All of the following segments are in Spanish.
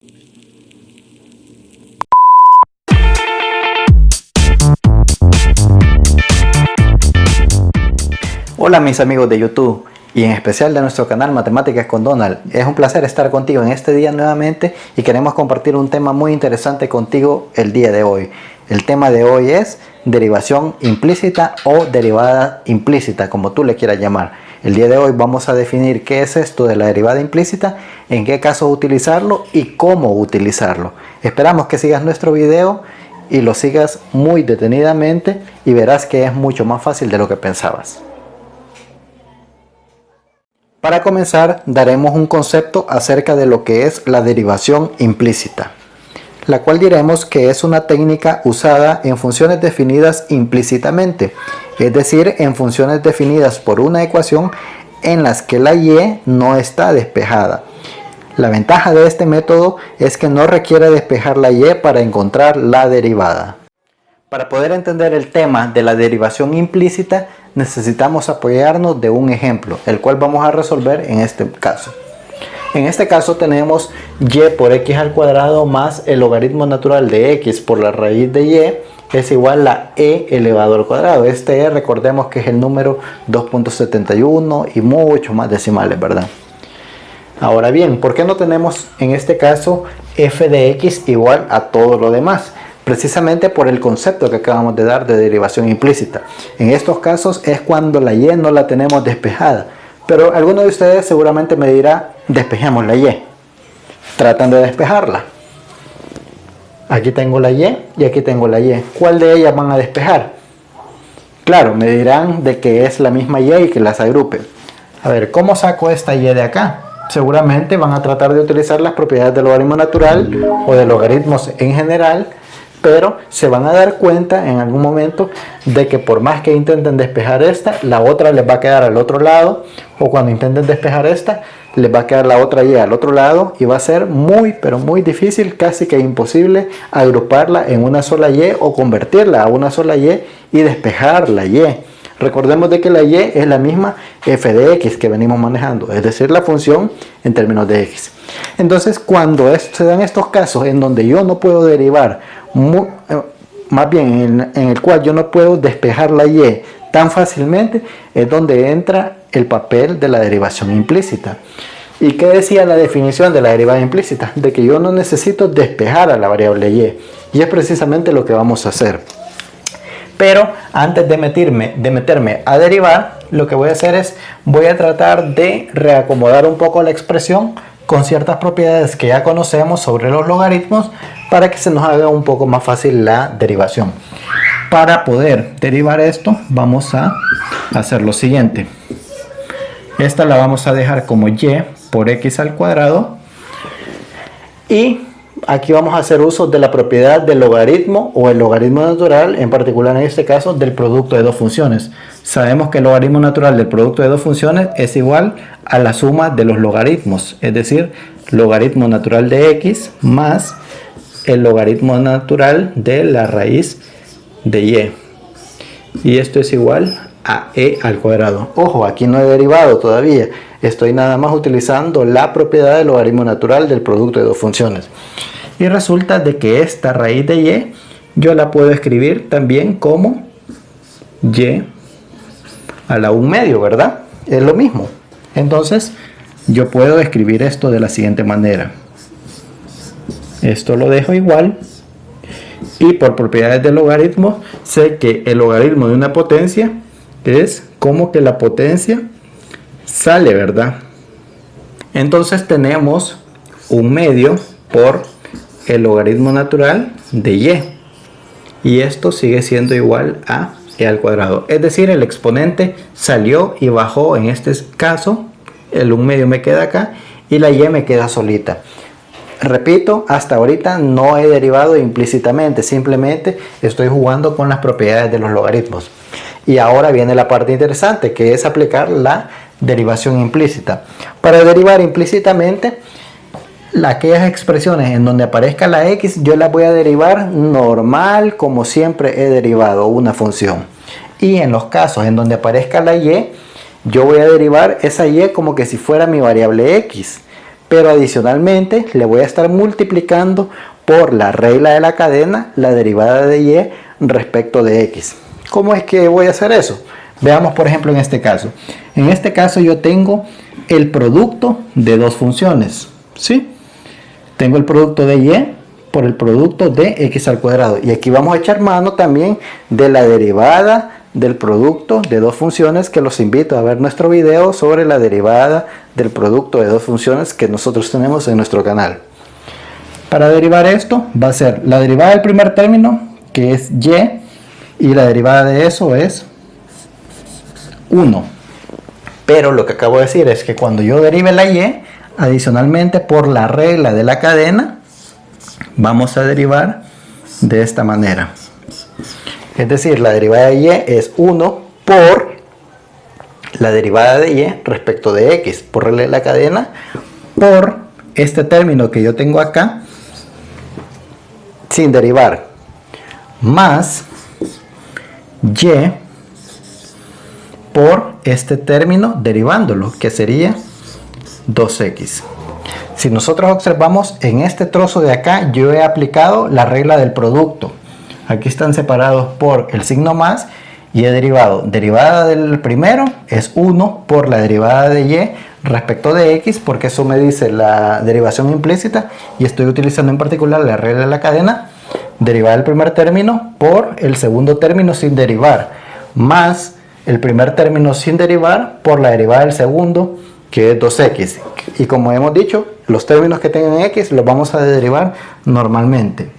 Hola mis amigos de YouTube y en especial de nuestro canal Matemáticas con Donald. Es un placer estar contigo en este día nuevamente y queremos compartir un tema muy interesante contigo el día de hoy. El tema de hoy es derivación implícita o derivada implícita, como tú le quieras llamar. El día de hoy vamos a definir qué es esto de la derivada implícita, en qué caso utilizarlo y cómo utilizarlo. Esperamos que sigas nuestro video y lo sigas muy detenidamente y verás que es mucho más fácil de lo que pensabas. Para comenzar, daremos un concepto acerca de lo que es la derivación implícita, la cual diremos que es una técnica usada en funciones definidas implícitamente, es decir, en funciones definidas por una ecuación en las que la y no está despejada. La ventaja de este método es que no requiere despejar la y para encontrar la derivada. Para poder entender el tema de la derivación implícita, necesitamos apoyarnos de un ejemplo, el cual vamos a resolver en este caso. En este caso tenemos y por x al cuadrado más el logaritmo natural de x por la raíz de y es igual a e elevado al cuadrado. Este e recordemos que es el número 2.71 y mucho más decimales, ¿verdad? Ahora bien, ¿por qué no tenemos en este caso f de x igual a todo lo demás? Precisamente por el concepto que acabamos de dar de derivación implícita. En estos casos es cuando la y no la tenemos despejada. Pero alguno de ustedes seguramente me dirá, despejemos la y. Tratan de despejarla. Aquí tengo la y aquí tengo la y. ¿Cuál de ellas van a despejar? Claro, me dirán de que es la misma y que las agrupe. A ver, ¿cómo saco esta y de acá? Seguramente van a tratar de utilizar las propiedades del logaritmo natural o de logaritmos en general, pero se van a dar cuenta en algún momento de que por más que intenten despejar esta, la otra les va a quedar al otro lado, o cuando intenten despejar esta, les va a quedar la otra y al otro lado, y va a ser muy pero muy difícil, casi que imposible agruparla en una sola y o convertirla a una sola y despejar la y. Recordemos de que la y es la misma f de x que venimos manejando, es decir, la función en términos de x. Entonces, cuando se dan estos casos en donde yo no puedo derivar, más bien en el cual yo no puedo despejar la y tan fácilmente, es donde entra el papel de la derivación implícita. ¿Y qué decía la definición de la derivada implícita? De que yo no necesito despejar a la variable y es precisamente lo que vamos a hacer. Pero antes de meterme a derivar, lo que voy a hacer es, voy a tratar de reacomodar un poco la expresión con ciertas propiedades que ya conocemos sobre los logaritmos para que se nos haga un poco más fácil la derivación. Para poder derivar esto, vamos a hacer lo siguiente. Esta la vamos a dejar como y por x al cuadrado y aquí vamos a hacer uso de la propiedad del logaritmo o el logaritmo natural, en particular en este caso del producto de dos funciones. Sabemos que el logaritmo natural del producto de dos funciones es igual a la suma de los logaritmos, es decir, logaritmo natural de x más el logaritmo natural de la raíz de y. Y esto es igual a e al cuadrado. Ojo, aquí no he derivado todavía, estoy nada más utilizando la propiedad del logaritmo natural del producto de dos funciones. Y resulta de que esta raíz de y yo la puedo escribir también como y a la 1/2, ¿verdad? Es lo mismo. Entonces yo puedo escribir esto de la siguiente manera. Esto lo dejo igual. Y por propiedades del logaritmo sé que el logaritmo de una potencia es como que la potencia sale, ¿verdad? Entonces tenemos 1/2 por el logaritmo natural de y esto sigue siendo igual a e al cuadrado, es decir, el exponente salió y bajó. En este caso el 1/2 me queda acá y la y me queda solita. Repito, hasta ahorita no he derivado implícitamente, simplemente estoy jugando con las propiedades de los logaritmos. Y ahora viene la parte interesante, que es aplicar la derivación implícita. Para derivar implícitamente, aquellas expresiones en donde aparezca la x, yo las voy a derivar normal, como siempre he derivado una función. Y en los casos en donde aparezca la y, yo voy a derivar esa y como que si fuera mi variable x. pero adicionalmente le voy a estar multiplicando por la regla de la cadena la derivada de y respecto de x. ¿Cómo es que voy a hacer eso? Veamos por ejemplo en este caso. En este caso yo tengo el producto de dos funciones, ¿sí? Tengo el producto de y por el producto de x al cuadrado. Y aquí vamos a echar mano también de la derivada del producto de dos funciones, que los invito a ver nuestro video sobre la derivada del producto de dos funciones que nosotros tenemos en nuestro canal. Para derivar esto va a ser la derivada del primer término, que es y la derivada de eso es 1. Pero lo que acabo de decir es que cuando yo derive la y, adicionalmente por la regla de la cadena, vamos a derivar de esta manera. Es decir, la derivada de y es 1 por la derivada de y respecto de x por regla de la cadena por este término que yo tengo acá sin derivar, más y por este término derivándolo, que sería 2x. Si nosotros observamos en este trozo de acá, yo he aplicado la regla del producto. Aquí están separados por el signo más y he derivado. Derivada del primero es 1 por la derivada de y respecto de x, porque eso me dice la derivación implícita, y estoy utilizando en particular la regla de la cadena. Derivada del primer término por el segundo término sin derivar, más el primer término sin derivar por la derivada del segundo, que es 2x. Y como hemos dicho, los términos que tengan x los vamos a derivar normalmente.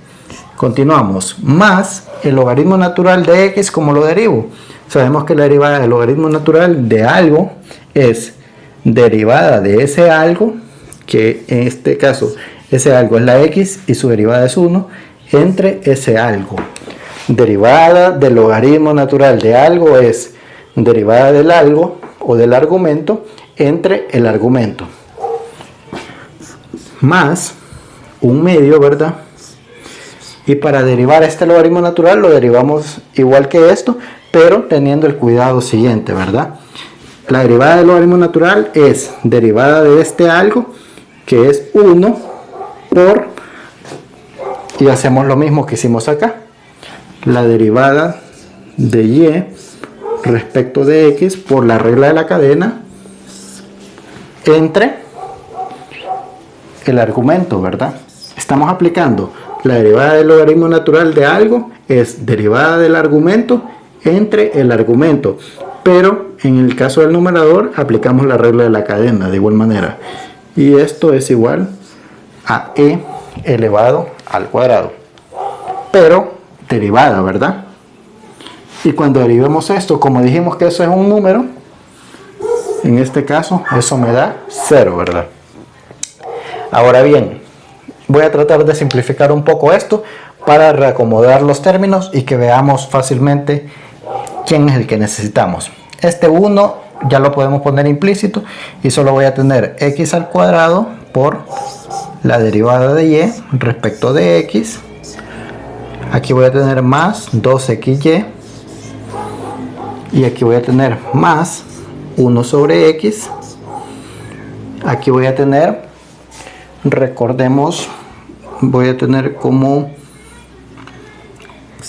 Continuamos, más el logaritmo natural de x. ¿Cómo lo derivo? Sabemos que la derivada del logaritmo natural de algo es derivada de ese algo, que en este caso ese algo es la x y su derivada es 1, entre ese algo. Derivada del logaritmo natural de algo es derivada del algo o del argumento entre el argumento, más un medio, ¿verdad? Y para derivar este logaritmo natural lo derivamos igual que esto, pero teniendo el cuidado siguiente, ¿verdad? La derivada del logaritmo natural es derivada de este algo, que es 1 por, y hacemos lo mismo que hicimos acá, la derivada de y respecto de x por la regla de la cadena entre el argumento, ¿verdad? Estamos aplicando la derivada del logaritmo natural de algo, es derivada del argumento entre el argumento, pero en el caso del numerador aplicamos la regla de la cadena de igual manera, y esto es igual a e elevado al cuadrado, pero derivada, ¿verdad? Y cuando derivemos esto, como dijimos que eso es un número, en este caso eso me da 0, ¿verdad? Ahora bien, voy a tratar de simplificar un poco esto para reacomodar los términos y que veamos fácilmente quién es el que necesitamos. Este 1 ya lo podemos poner implícito y solo voy a tener x al cuadrado por la derivada de y respecto de x. Aquí voy a tener más 2xy y aquí voy a tener más 1 sobre x. Aquí voy a tener, recordemos, voy a tener como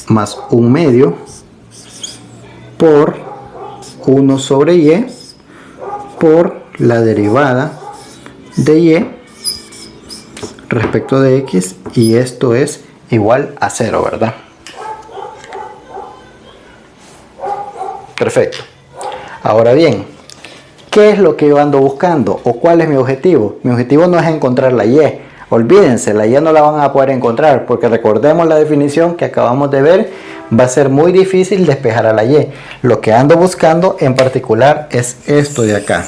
más un medio por 1 sobre y por la derivada de y respecto de x, y esto es igual a 0, ¿verdad? Perfecto. Ahora bien, ¿qué es lo que yo ando buscando? ¿O cuál es mi objetivo? Mi objetivo no es encontrar la y. Olvídense, la y no la van a poder encontrar, porque recordemos la definición que acabamos de ver, va a ser muy difícil despejar a la y. Lo que ando buscando en particular es esto de acá.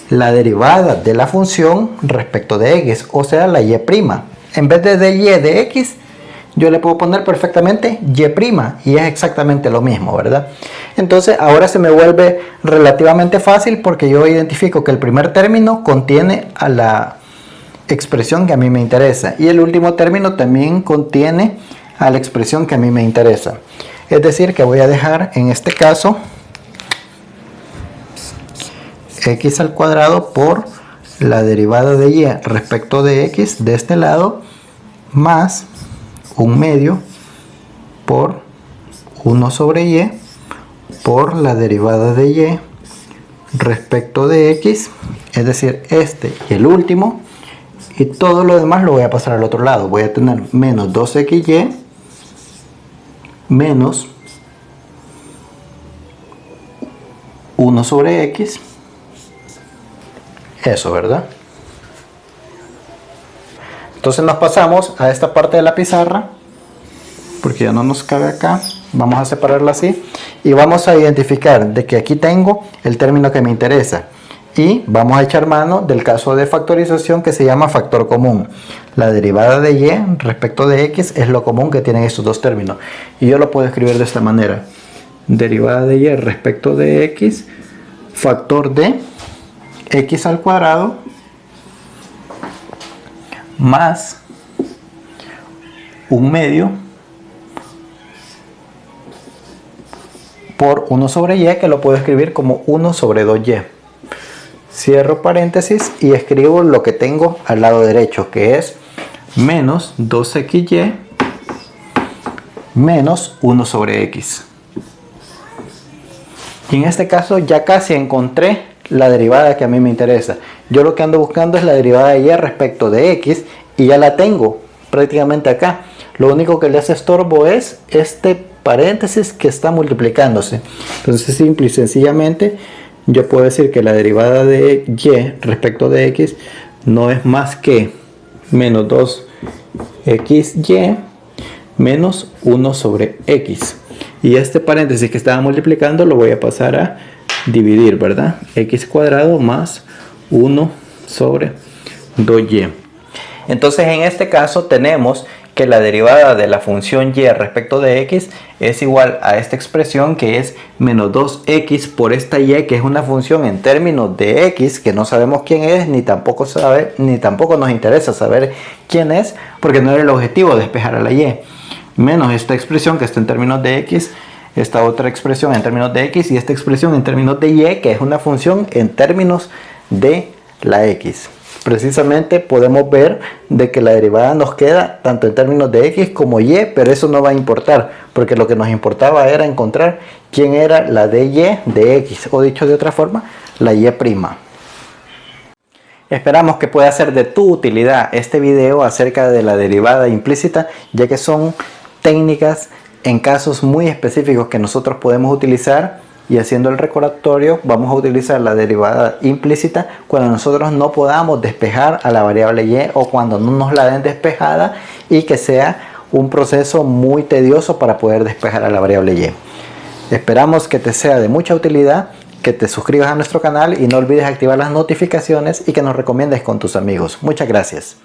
La derivada de la función respecto de x, o sea la y'. En vez de y de x, yo le puedo poner perfectamente y', y es exactamente lo mismo, ¿verdad? Entonces ahora se me vuelve relativamente fácil, porque yo identifico que el primer término contiene a la expresión que a mí me interesa, y el último término también contiene a la expresión que a mí me interesa. Es decir, que voy a dejar en este caso x al cuadrado por la derivada de y respecto de x de este lado más 1/2 por 1 sobre y por la derivada de y respecto de x, es decir, este y el último, y todo lo demás lo voy a pasar al otro lado. Voy a tener menos 2xy menos 1 sobre x, eso, ¿verdad? Entonces nos pasamos a esta parte de la pizarra, porque ya no nos cabe acá. Vamos a separarla así y vamos a identificar de que aquí tengo el término que me interesa, y vamos a echar mano del caso de factorización que se llama factor común. La derivada de y respecto de x es lo común que tienen estos dos términos, y yo lo puedo escribir de esta manera: derivada de y respecto de x, factor de x al cuadrado más 1/2 por 1 sobre y, que lo puedo escribir como 1 sobre 2y. Cierro paréntesis y escribo lo que tengo al lado derecho, que es menos 2xy menos 1 sobre x. Y en este caso ya casi encontré la derivada que a mí me interesa. Yo lo que ando buscando es la derivada de y respecto de x, y ya la tengo prácticamente acá. Lo único que le hace estorbo es este paréntesis que está multiplicándose. Entonces simple y sencillamente yo puedo decir que la derivada de y respecto de x no es más que menos 2xy menos 1 sobre x. Y este paréntesis que estaba multiplicando lo voy a pasar a dividir, ¿verdad? X cuadrado más 1 sobre 2y. Entonces en este caso tenemos que la derivada de la función y respecto de x es igual a esta expresión, que es menos 2x por esta y, que es una función en términos de x que no sabemos quién es, ni tampoco nos interesa saber quién es, porque no era el objetivo despejar a la y, menos esta expresión que está en términos de x, esta otra expresión en términos de x, y esta expresión en términos de y, que es una función en términos de la x. Precisamente podemos ver de que la derivada nos queda tanto en términos de x como y, pero eso no va a importar, porque lo que nos importaba era encontrar quién era la dy de x, o dicho de otra forma, la y'. Esperamos que pueda ser de tu utilidad este video acerca de la derivada implícita, ya que son técnicas en casos muy específicos que nosotros podemos utilizar. Y haciendo el recordatorio, vamos a utilizar la derivada implícita cuando nosotros no podamos despejar a la variable y, o cuando no nos la den despejada y que sea un proceso muy tedioso para poder despejar a la variable y. Esperamos que te sea de mucha utilidad, que te suscribas a nuestro canal y no olvides activar las notificaciones y que nos recomiendes con tus amigos. Muchas gracias.